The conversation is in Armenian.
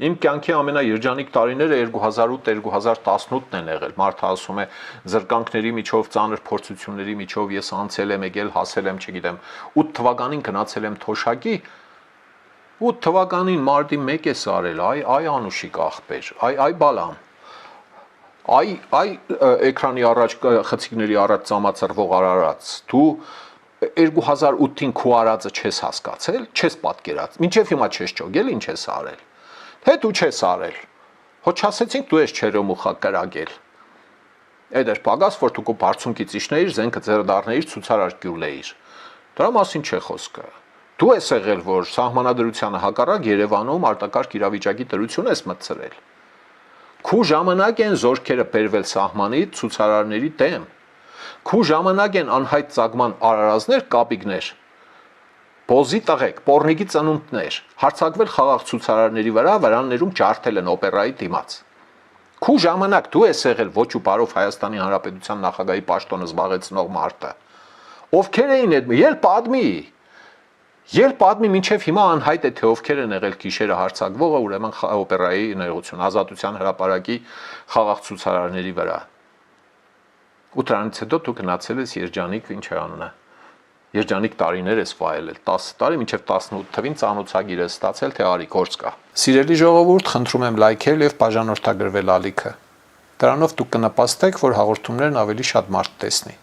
Իմ կյանքի ամենաերջանիկ տարիները 2008-2018-ն են եղել։ Մարդը ասում է զրկանքների միջով, ծանր փորձությունների միջով ես անցել եմ, եկել, հասել եմ, չգիտեմ, 8 թվականին գնացել եմ Թոշակի, 8 թվականին մարտի 1 ես արել, այ Անուշիկ ախպեր, այ բալամ։ Այ էկրանի առաջ խցիկների առաջ ծամացրվող Արարած, դու 2008-ին քո արածը չես հասկացել, չես պատկերած, մինչև հիմա չես ճոգել, ինչ ես արել։ Թե դու չես արել։ Հո չասեցինք դու ես չերոմուխա կրագել։ Այդ էր պակաս, որ դու քո բարձունքից իջնեիր, զենքը ձեռը դառնեիր, ցուցարար գյուլեիր։ Դրա մասին չէ խոսքը։ Դու ես եղել, որ սահմանադրությանը հակառակ Երևանում արտակարգ իրավիճակի դրություն ես մտցրել։ Քու ժամանակ են զորքերը բերվել սահմանից ցուցարարների դեմ։ Քու ժամանակ են անհայտ ծագման արարածներ, կապիկներ, բոզի տղեկ, պորնիկի ծնունդներ, հարձակվել խաղաղ ցուցարարների վրա, վրաններում ջարդել են օպերայի դիմաց։ Քու ժամանակ դու ես եղել ոչ ու բարով Հայաստանի Հանրապետության նախագահի պաշտոնը զբաղեցնող մարդը։ Ովքեր էին այդ, ել պատմի մինչև հիմա անհայտ է թե ովքեր են եղել գիշերը հարձակվողը, ուրեմն օպերայի ներողություն, Ազատության հրապարակի խաղաղ ցուցարարների վրա։ Ու դրանից հետո դու գնացել ես երջանիկ, ինչ է անունը, երջանիկ տարիներ ես վայելել, 10 տարի, մինչև 18 թվին ծանոթագիր ես ստացել, թե արի գործ կա։ Սիրելի ժողովուրդ, խնդրում եմ լայքել եւ բաժանորդագրվել ալիքը։ Դրանով դուք կնպաստեք, որ հաղորդումներն ավելի շատ մարդ տեսնի։